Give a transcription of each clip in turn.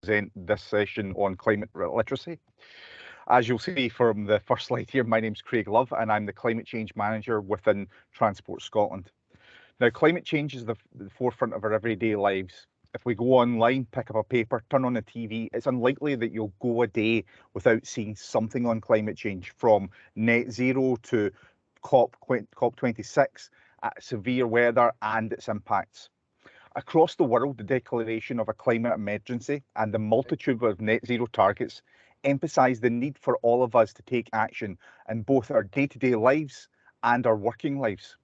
present this session on climate literacy. As you'll see from the first slide here, my name's Craig Love and I'm the Climate Change Manager within Transport Scotland. Now, climate change is the forefront of our everyday lives. If we go online, pick up a paper, turn on the TV, it's unlikely that you'll go a day without seeing something on climate change, from net zero to COP26, severe weather and its impacts. Across the world, the declaration of a climate emergency and the multitude of net zero targets emphasise the need for all of us to take action in both our day-to-day lives and our working lives.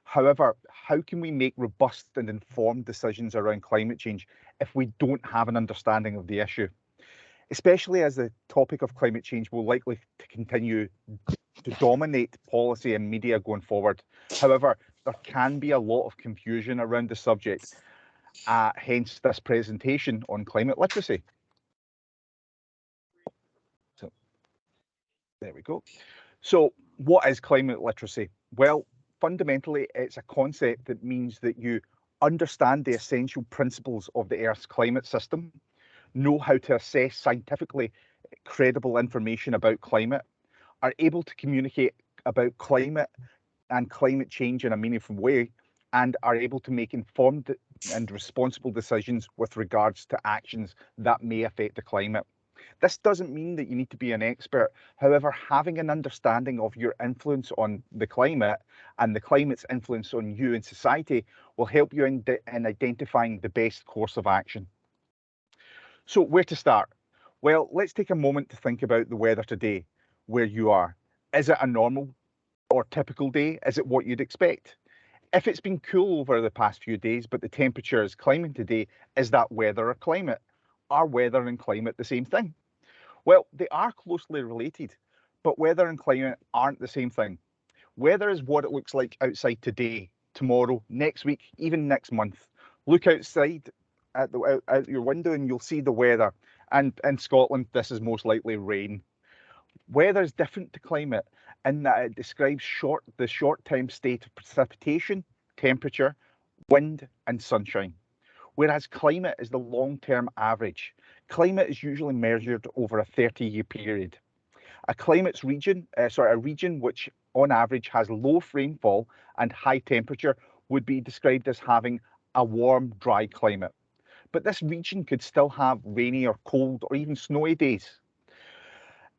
However, how can we make robust and informed decisions around climate change if we don't have an understanding of the issue? Especially as the topic of climate change will likely to continue to dominate policy and media going forward. However, there can be a lot of confusion around the subject, hence this presentation on climate literacy. So, there we go. So, what is climate literacy? Well, fundamentally, it's a concept that means that you understand the essential principles of the Earth's climate system, know how to assess scientifically credible information about climate, are able to communicate about climate and climate change in a meaningful way, and are able to make informed and responsible decisions with regards to actions that may affect the climate. This doesn't mean that you need to be an expert. However, having an understanding of your influence on the climate and the climate's influence on you and society will help you in identifying the best course of action. So where to start? Well, let's take a moment to think about the weather today, where you are. Is it a normal or typical day? Is it what you'd expect? If it's been cool over the past few days, but the temperature is climbing today, is that weather or climate? Are weather and climate the same thing? Well, they are closely related, but weather and climate aren't the same thing. Weather is what it looks like outside today, tomorrow, next week, even next month. Look outside out your window and you'll see the weather. And in Scotland, this is most likely rain. Weather is different to climate in that it describes the short-term state of precipitation, temperature, wind and sunshine, whereas climate is the long-term average. Climate is usually measured over a 30-year period. A region which on average has low rainfall and high temperature would be described as having a warm, dry climate. But this region could still have rainy or cold or even snowy days.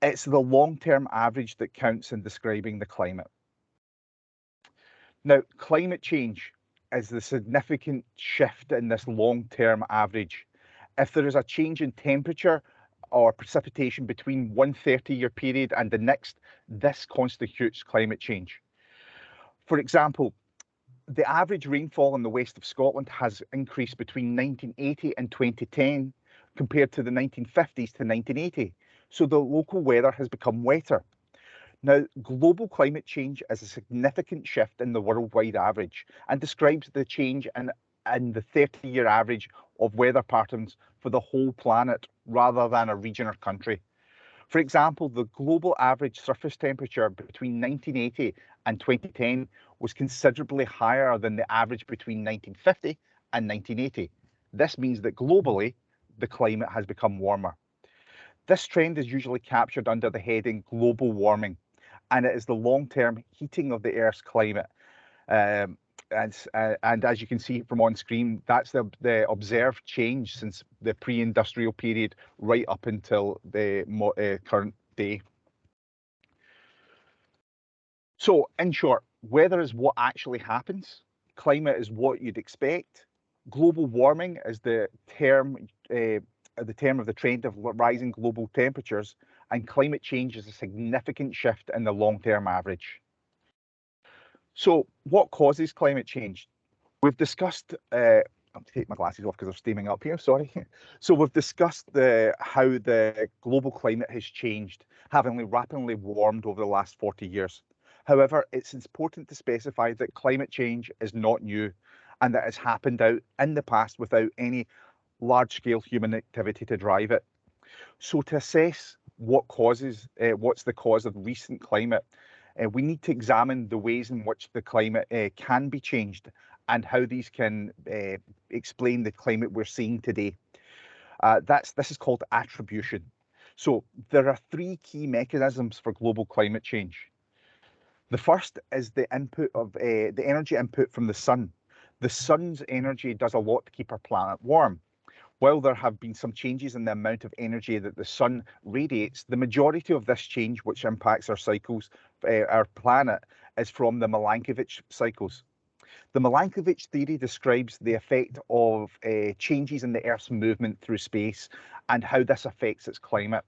It's the long-term average that counts in describing the climate. Now, climate change is the significant shift in this long-term average. If there is a change in temperature or precipitation between one 30-year period and the next, this constitutes climate change. For example, the average rainfall in the west of Scotland has increased between 1980 and 2010 compared to the 1950s to 1980. So the local weather has become wetter. Now, global climate change is a significant shift in the worldwide average and describes the change in the 30-year average of weather patterns for the whole planet rather than a region or country. For example, the global average surface temperature between 1980 and 2010 was considerably higher than the average between 1950 and 1980. This means that globally, the climate has become warmer. This trend is usually captured under the heading global warming, and it is the long-term heating of the Earth's climate. And as you can see from on screen, that's the observed change since the pre-industrial period right up until the current day. So in short, weather is what actually happens. Climate is what you'd expect. Global warming is the term of the trend of rising global temperatures, and climate change is a significant shift in the long-term average. So what causes climate change? We've discussed, I'll take my glasses off because they're steaming up here, sorry. So we've discussed how the global climate has changed, having rapidly warmed over the last 40 years. However, it's important to specify that climate change is not new and that it's happened out in the past without any large-scale human activity to drive it. So to assess what's the cause of recent climate, we need to examine the ways in which the climate can be changed and how these can explain the climate we're seeing today. This is called attribution. So there are three key mechanisms for global climate change. The first is the input of the energy input from the sun. The sun's energy does a lot to keep our planet warm. While there have been some changes in the amount of energy that the sun radiates, the majority of this change, which impacts our cycles, our planet, is from the Milankovitch cycles. The Milankovitch theory describes the effect of changes in the Earth's movement through space and how this affects its climate.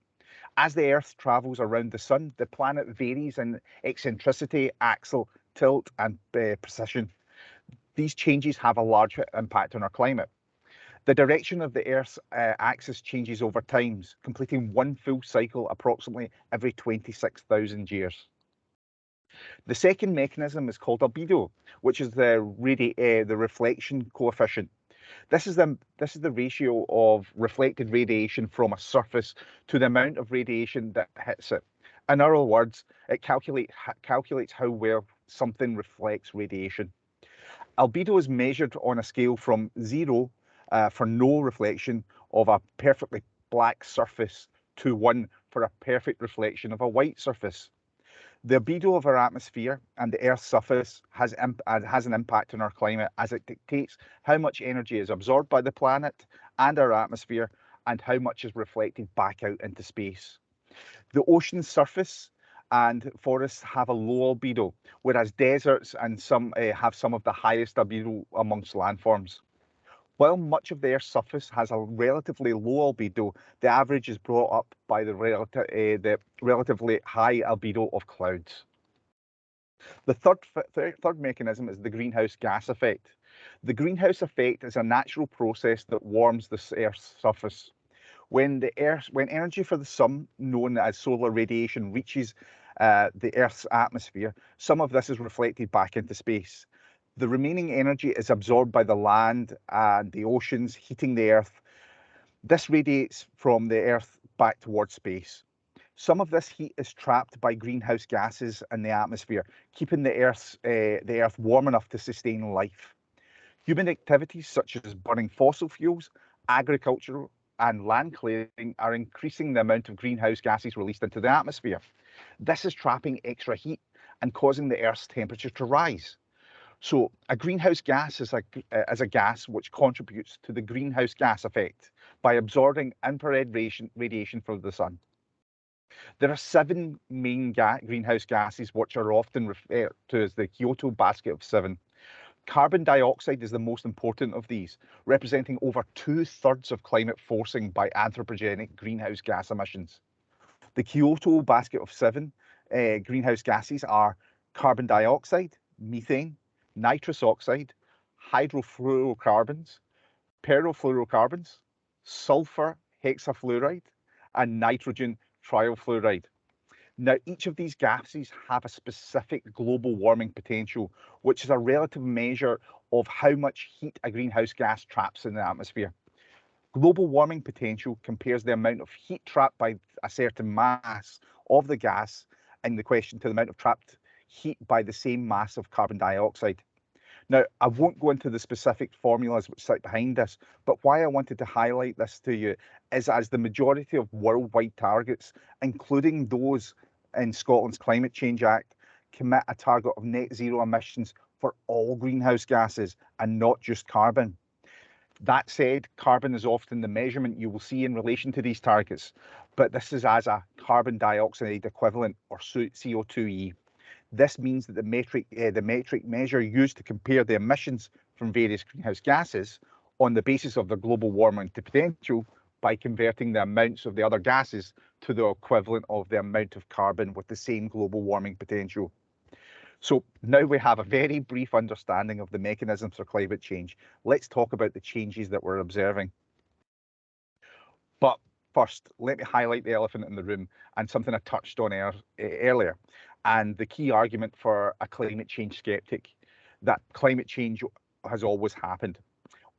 As the Earth travels around the sun, the planet varies in eccentricity, axial tilt, and precision. These changes have a large impact on our climate. The direction of the Earth's axis changes over time, completing one full cycle approximately every 26,000 years. The second mechanism is called albedo, which is the reflection coefficient. This is the ratio of reflected radiation from a surface to the amount of radiation that hits it. In other words, it calculates how well something reflects radiation. Albedo is measured on a scale from 0 for no reflection of a perfectly black surface to 1 for a perfect reflection of a white surface. The albedo of our atmosphere and the Earth's surface has an impact on our climate, as it dictates how much energy is absorbed by the planet and our atmosphere and how much is reflected back out into space. The ocean's surface and forests have a low albedo, whereas deserts and some have some of the highest albedo amongst landforms. While much of the Earth's surface has a relatively low albedo, the average is brought up by the relatively high albedo of clouds. The third mechanism is the greenhouse gas effect. The greenhouse effect is a natural process that warms the Earth's surface. When energy for the sun, known as solar radiation, reaches the Earth's atmosphere, some of this is reflected back into space. The remaining energy is absorbed by the land and the oceans, heating the Earth. This radiates from the Earth back towards space. Some of this heat is trapped by greenhouse gases in the atmosphere, keeping the Earth warm enough to sustain life. Human activities such as burning fossil fuels, agriculture, and land clearing are increasing the amount of greenhouse gases released into the atmosphere. This is trapping extra heat and causing the Earth's temperature to rise. So a greenhouse gas is a gas which contributes to the greenhouse gas effect by absorbing infrared radiation from the sun. There are 7 main greenhouse gases which are often referred to as the Kyoto basket of 7. Carbon dioxide is the most important of these, representing over 2/3 of climate forcing by anthropogenic greenhouse gas emissions. The Kyoto basket of 7 greenhouse gases are carbon dioxide, methane, nitrous oxide, hydrofluorocarbons, perfluorocarbons, sulfur hexafluoride, and nitrogen triofluoride. Now, each of these gases have a specific global warming potential, which is a relative measure of how much heat a greenhouse gas traps in the atmosphere. Global warming potential compares the amount of heat trapped by a certain mass of the gas in the question to the amount of trapped heat by the same mass of carbon dioxide. Now, I won't go into the specific formulas which sit behind this, but why I wanted to highlight this to you is as the majority of worldwide targets, including those in Scotland's Climate Change Act, commit a target of net zero emissions for all greenhouse gases and not just carbon. That said, carbon is often the measurement you will see in relation to these targets, but this is as a carbon dioxide equivalent, or CO2e. This means that the metric measure used to compare the emissions from various greenhouse gases on the basis of their global warming potential by converting the amounts of the other gases to the equivalent of the amount of carbon with the same global warming potential. So now we have a very brief understanding of the mechanisms for climate change. Let's talk about the changes that we're observing. But first, let me highlight the elephant in the room and something I touched on earlier, and the key argument for a climate change skeptic, that climate change has always happened.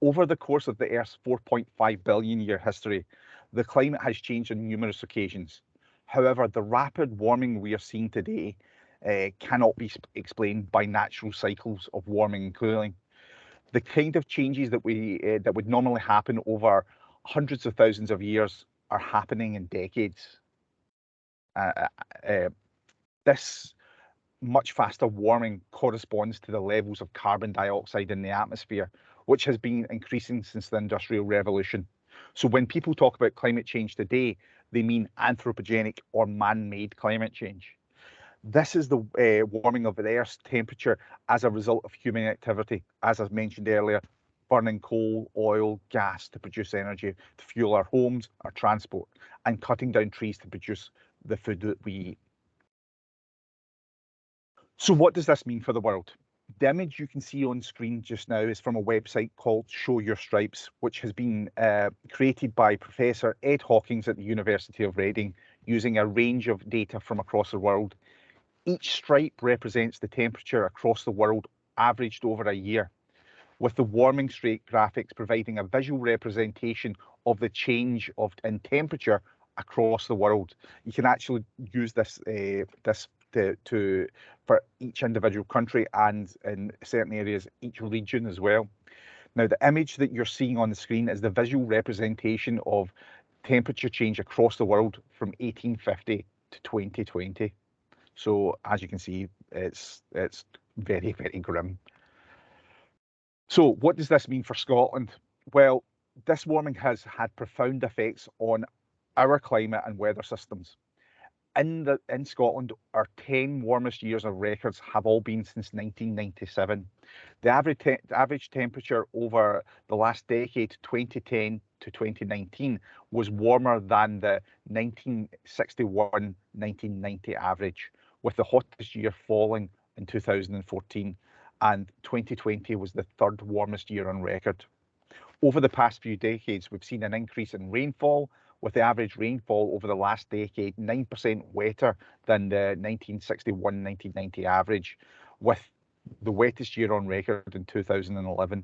Over the course of the Earth's 4.5 billion year history, the climate has changed on numerous occasions. However, the rapid warming we are seeing today cannot be explained by natural cycles of warming and cooling. The kind of changes that would normally happen over hundreds of thousands of years are happening in decades. This much faster warming corresponds to the levels of carbon dioxide in the atmosphere, which has been increasing since the Industrial Revolution. So when people talk about climate change today, they mean anthropogenic or man-made climate change. This is the warming of the Earth's temperature as a result of human activity, as I mentioned earlier, burning coal, oil, gas to produce energy, to fuel our homes, our transport, and cutting down trees to produce the food that we eat. So what does this mean for the world? The image you can see on screen just now is from a website called Show Your Stripes, which has been created by Professor Ed Hawkins at the University of Reading, using a range of data from across the world. Each stripe represents the temperature across the world averaged over a year, with the warming streak graphics providing a visual representation of the change in temperature across the world. You can actually use this for each individual country, and in certain areas each region as well. Now, the image that you're seeing on the screen is the visual representation of temperature change across the world from 1850 to 2020. So as you can see, it's very, very grim. So what does this mean for Scotland? Well, this warming has had profound effects on our climate and weather systems. In Scotland, our 10 warmest years of records have all been since 1997. The average temperature over the last decade, 2010 to 2019, was warmer than the 1961-1990 average, with the hottest year falling in 2014, and 2020 was the third warmest year on record. Over the past few decades, we've seen an increase in rainfall, with the average rainfall over the last decade 9% wetter than the 1961-1990 average, with the wettest year on record in 2011.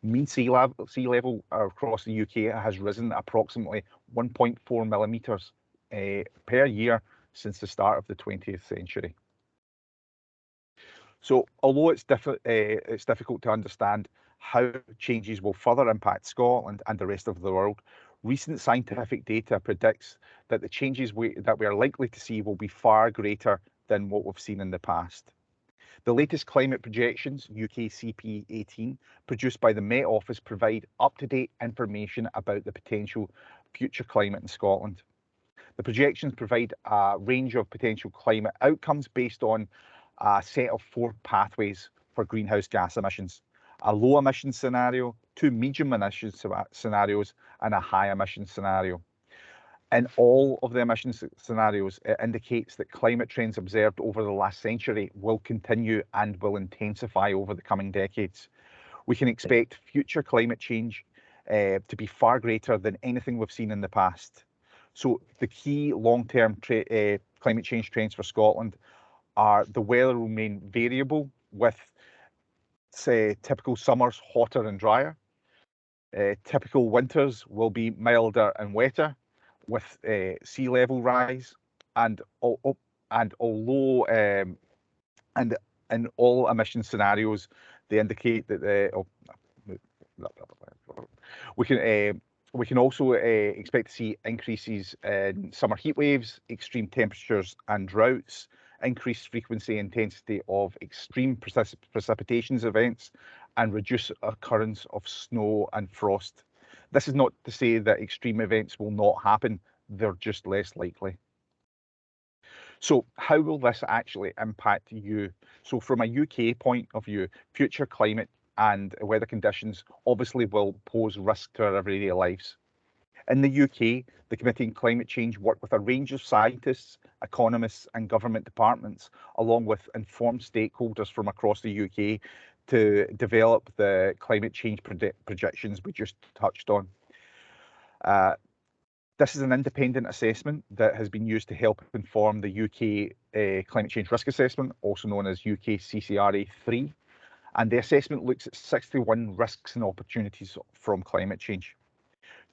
Mean sea level across the UK has risen approximately 1.4 millimetres per year since the start of the 20th century. So although it's difficult to understand how changes will further impact Scotland and the rest of the world, recent scientific data predicts that the changes that we are likely to see will be far greater than what we've seen in the past. The latest climate projections, UKCP 18, produced by the Met Office, provide up-to-date information about the potential future climate in Scotland. The projections provide a range of potential climate outcomes based on a set of 4 pathways for greenhouse gas emissions: a low emission scenario, 2 medium emission scenarios, and a high emission scenario. In all of the emissions scenarios, it indicates that climate trends observed over the last century will continue and will intensify over the coming decades. We can expect future climate change to be far greater than anything we've seen in the past. So the key long-term climate change trends for Scotland are: the weather will remain variable, with, say, typical summers hotter and drier. Typical winters will be milder and wetter, with sea level rise, and although in all emission scenarios, they indicate that we can also expect to see increases in summer heat waves, extreme temperatures and droughts, increased frequency and intensity of extreme precipitations events, and reduced occurrence of snow and frost. This is not to say that extreme events will not happen, they're just less likely. So how will this actually impact you? So from a UK point of view, future climate and weather conditions obviously will pose risk to our everyday lives. In the UK, the Committee on Climate Change worked with a range of scientists, economists and government departments, along with informed stakeholders from across the UK, to develop the climate change projections we just touched on. This is an independent assessment that has been used to help inform the UK Climate Change Risk Assessment, also known as UK CCRA 3. And the assessment looks at 61 risks and opportunities from climate change.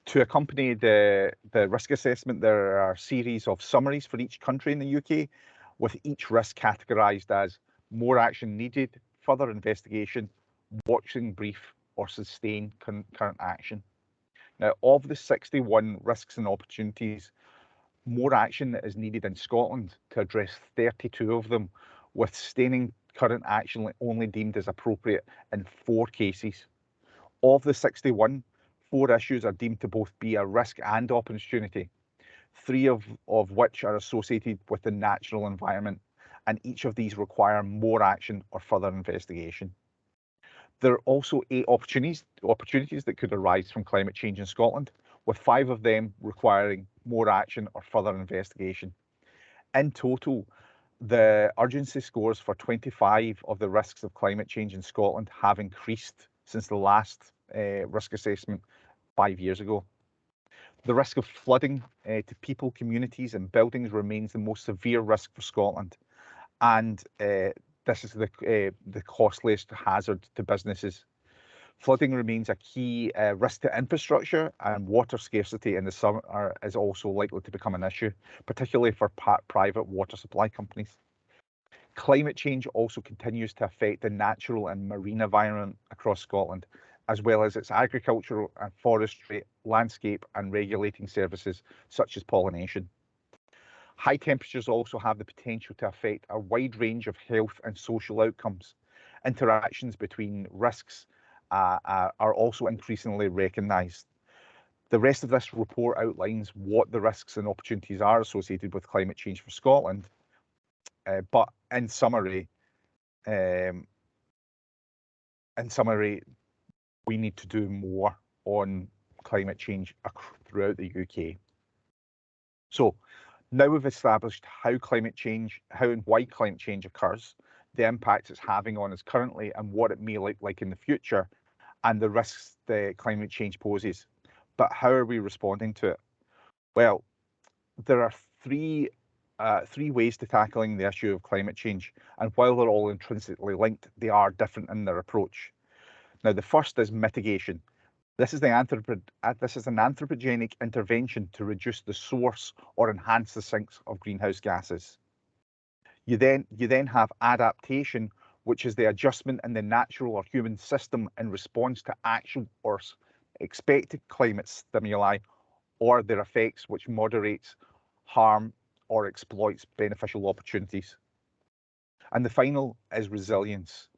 To accompany the risk assessment, there are a series of summaries for each country in the UK, with each risk categorised as more action needed, further investigation, watching brief, or sustained current action. Now, of the 61 risks and opportunities, more action is needed in Scotland to address 32 of them, with sustaining current action only deemed as appropriate in 4 cases. Of the 61, 4 issues are deemed to both be a risk and opportunity, 3 of which are associated with the natural environment, and each of these require more action or further investigation. There are also 8 opportunities that could arise from climate change in Scotland, with 5 of them requiring more action or further investigation. In total, the urgency scores for 25 of the risks of climate change in Scotland have increased since the last risk assessment 5 years ago. The risk of flooding to people, communities and buildings remains the most severe risk for Scotland, and this is the costliest hazard to businesses. Flooding remains a key risk to infrastructure, and water scarcity in the summer is also likely to become an issue, particularly for private water supply companies. Climate change also continues to affect the natural and marine environment across Scotland, as well as its agricultural and forestry, landscape and regulating services such as pollination. High temperatures also have the potential to affect a wide range of health and social outcomes. Interactions between risks are also increasingly recognised. The rest of this report outlines what the risks and opportunities are associated with climate change for Scotland, but in summary, we need to do more on climate change throughout the UK. So now we've established how and why climate change occurs, the impact it's having on us currently and what it may look like in the future, and the risks that climate change poses. But how are we responding to it? Well, there are three ways to tackling the issue of climate change, and while they're all intrinsically linked, they are different in their approach. Now, the first is mitigation. This is an anthropogenic intervention to reduce the source or enhance the sinks of greenhouse gases. You then have adaptation, which is the adjustment in the natural or human system in response to actual or expected climate stimuli or their effects, which moderates harm or exploits beneficial opportunities. And the final is resilience,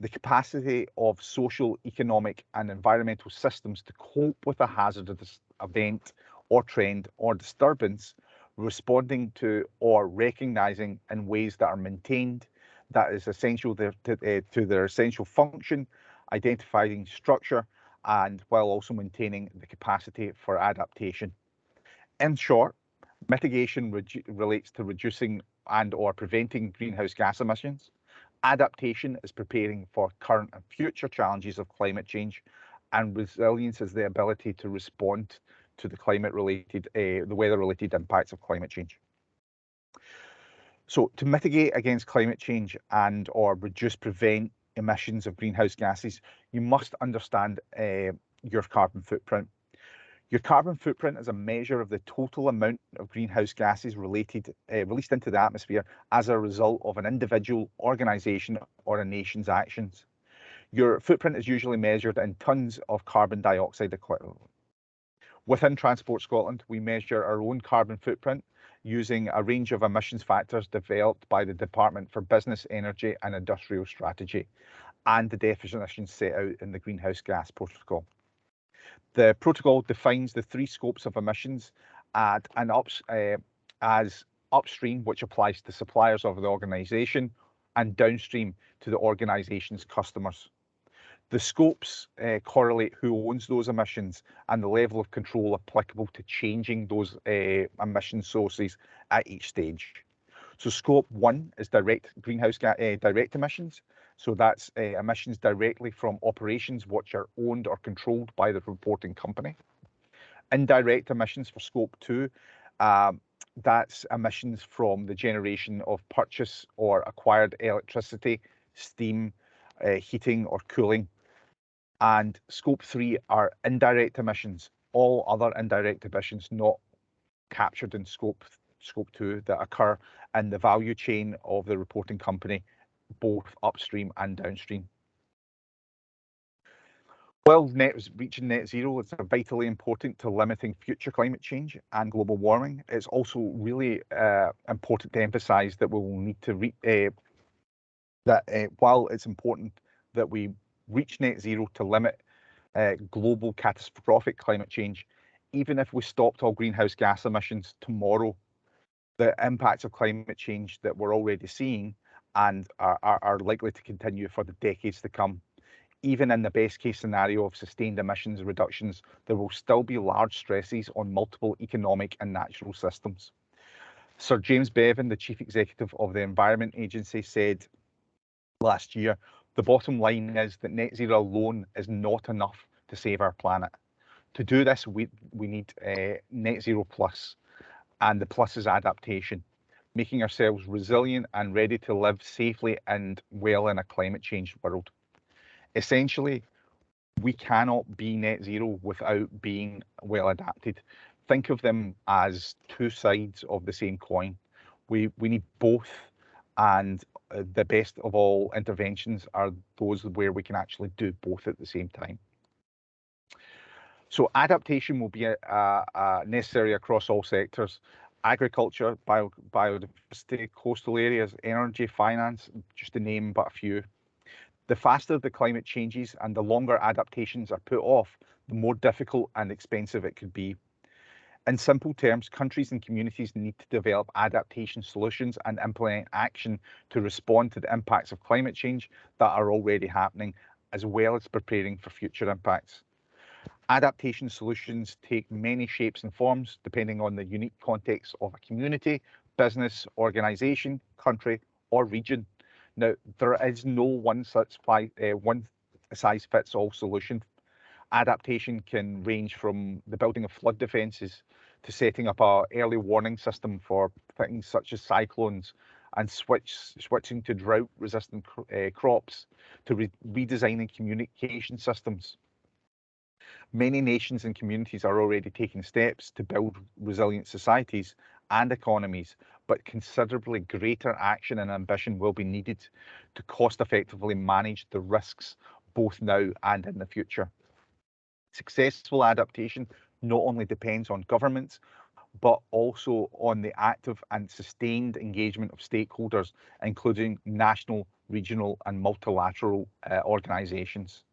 the capacity of social, economic and environmental systems to cope with a hazardous event or trend or disturbance, responding to or recognising in ways that are maintained, that is essential to their essential function, identifying structure, and while also maintaining the capacity for adaptation. In short, mitigation relates to reducing and or preventing greenhouse gas emissions. Adaptation is preparing for current and future challenges of climate change, and resilience is the ability to respond to the weather-related impacts of climate change. So to mitigate against climate change and or prevent emissions of greenhouse gases, you must understand your carbon footprint. Your carbon footprint is a measure of the total amount of greenhouse gases released into the atmosphere as a result of an individual, organisation or a nation's actions. Your footprint is usually measured in tonnes of carbon dioxide equivalent. Within Transport Scotland, we measure our own carbon footprint using a range of emissions factors developed by the Department for Business, Energy and Industrial Strategy and the definitions set out in the Greenhouse Gas Protocol. The protocol defines the 3 scopes of emissions as upstream, which applies to suppliers of the organisation, and downstream to the organisation's customers. The scopes correlate who owns those emissions and the level of control applicable to changing those emission sources at each stage. So scope 1 is direct emissions. So that's emissions directly from operations which are owned or controlled by the reporting company. Indirect emissions for scope 2, that's emissions from the generation of purchase or acquired electricity, steam, heating or cooling. And scope 3 are indirect emissions, all other indirect emissions not captured in scope 2 that occur in the value chain of the reporting company, both upstream and downstream. While reaching net zero is vitally important to limiting future climate change and global warming, it's also really important to emphasise that we will need to while it's important that we reach net zero to limit global catastrophic climate change, even if we stopped all greenhouse gas emissions tomorrow, the impacts of climate change that we're already seeing and are likely to continue for the decades to come. Even in the best case scenario of sustained emissions reductions, there will still be large stresses on multiple economic and natural systems. Sir James Bevan, the Chief Executive of the Environment Agency, said last year, the bottom line is that net zero alone is not enough to save our planet. To do this, we need net zero plus, and the plus is adaptation, making ourselves resilient and ready to live safely and well in a climate change world. Essentially, we cannot be net zero without being well adapted. Think of them as two sides of the same coin. We need both, and the best of all interventions are those where we can actually do both at the same time. So adaptation will be necessary across all sectors: agriculture, biodiversity, coastal areas, energy, finance, just to name but a few. The faster the climate changes and the longer adaptations are put off, the more difficult and expensive it could be. In simple terms, countries and communities need to develop adaptation solutions and implement action to respond to the impacts of climate change that are already happening, as well as preparing for future impacts. Adaptation solutions take many shapes and forms depending on the unique context of a community, business, organisation, country, or region. Now, there is no one size fits all solution. Adaptation can range from the building of flood defences to setting up an early warning system for things such as cyclones and switching to drought-resistant crops, to redesigning communication systems. Many nations and communities are already taking steps to build resilient societies and economies, but considerably greater action and ambition will be needed to cost effectively manage the risks both now and in the future. Successful adaptation not only depends on governments, but also on the active and sustained engagement of stakeholders, including national, regional, and multilateral organisations.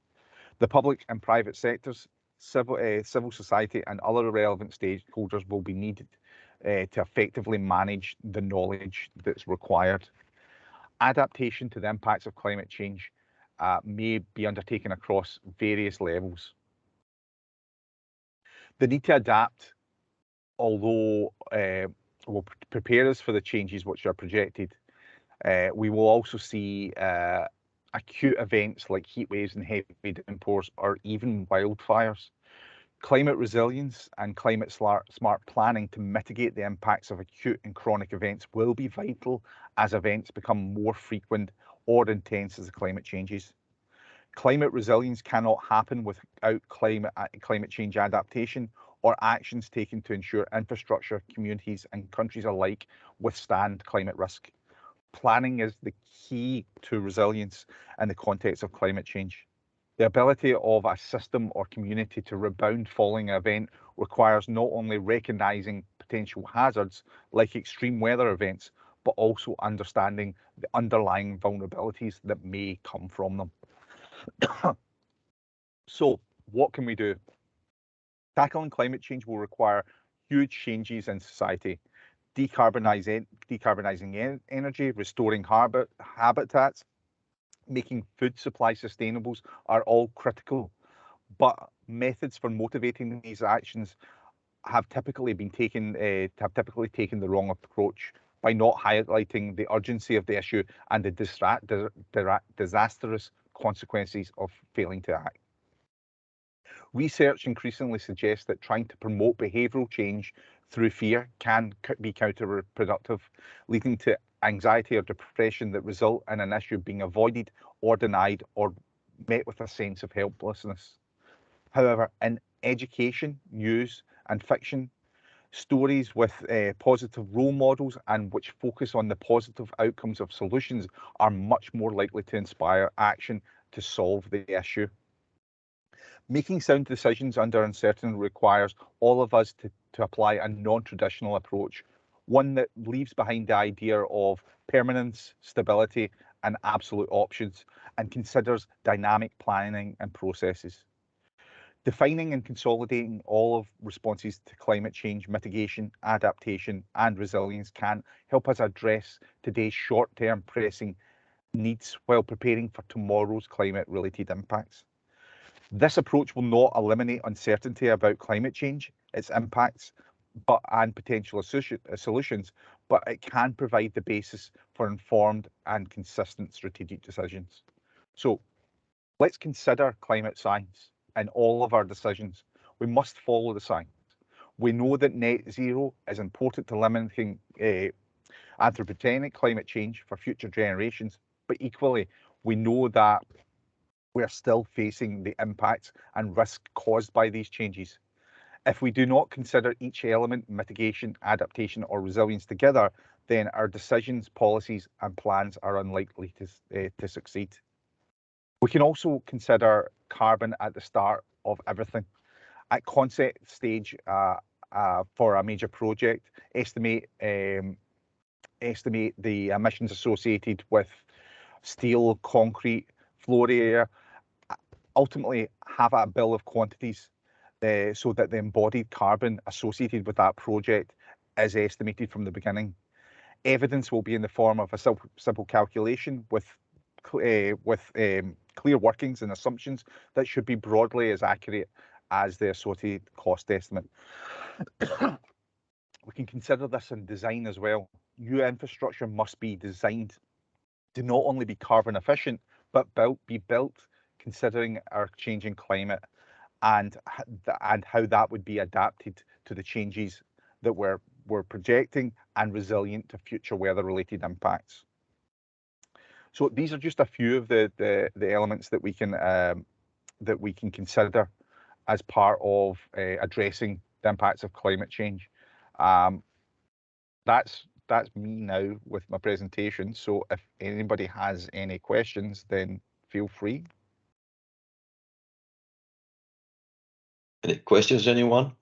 The public and private sectors, civil society, and other relevant stakeholders will be needed to effectively manage the knowledge that's required. Adaptation to the impacts of climate change may be undertaken across various levels. The need to adapt, although will prepare us for the changes which are projected, we will also see acute events like heat waves and heavy downpours or even wildfires. Climate resilience and climate smart planning to mitigate the impacts of acute and chronic events will be vital as events become more frequent or intense as the climate changes. Climate resilience cannot happen without climate change adaptation or actions taken to ensure infrastructure, communities, and countries alike withstand climate risk. Planning is the key to resilience in the context of climate change. The ability of a system or community to rebound following an event requires not only recognizing potential hazards like extreme weather events, but also understanding the underlying vulnerabilities that may come from them. So, what can we do? Tackling climate change will require huge changes in society. Decarbonising energy, restoring habitats, making food supply sustainable are all critical, but methods for motivating these actions have typically taken the wrong approach by not highlighting the urgency of the issue and the disastrous consequences of failing to act. Research increasingly suggests that trying to promote behavioural change through fear can be counterproductive, leading to anxiety or depression that result in an issue being avoided or denied or met with a sense of helplessness. However, in education, news, and fiction, stories with positive role models and which focus on the positive outcomes of solutions are much more likely to inspire action to solve the issue. Making sound decisions under uncertainty requires all of us to apply a non-traditional approach, one that leaves behind the idea of permanence, stability, and absolute options, and considers dynamic planning and processes. Defining and consolidating all of responses to climate change, mitigation, adaptation, and resilience can help us address today's short-term pressing needs while preparing for tomorrow's climate-related impacts. This approach will not eliminate uncertainty about climate change, its impacts, and potential solutions, but it can provide the basis for informed and consistent strategic decisions. So let's consider climate science in all of our decisions. We must follow the science. We know that net zero is important to limiting anthropogenic climate change for future generations, but equally, we know that we're still facing the impacts and risk caused by these changes. If we do not consider each element, mitigation, adaptation, or resilience together, then our decisions, policies, and plans are unlikely to succeed. We can also consider carbon at the start of everything. At concept stage for a major project, estimate the emissions associated with steel, concrete, floor area, ultimately have a bill of quantities so that the embodied carbon associated with that project is estimated from the beginning. Evidence will be in the form of a simple calculation with clear workings and assumptions that should be broadly as accurate as the associated cost estimate. We can consider this in design as well. New infrastructure must be designed to not only be carbon efficient, but be built considering our changing climate and how that would be adapted to the changes that we're projecting and resilient to future weather-related impacts. So these are just a few of the elements that we can consider as part of addressing the impacts of climate change. That's me now with my presentation. So if anybody has any questions, then feel free. Any questions, anyone?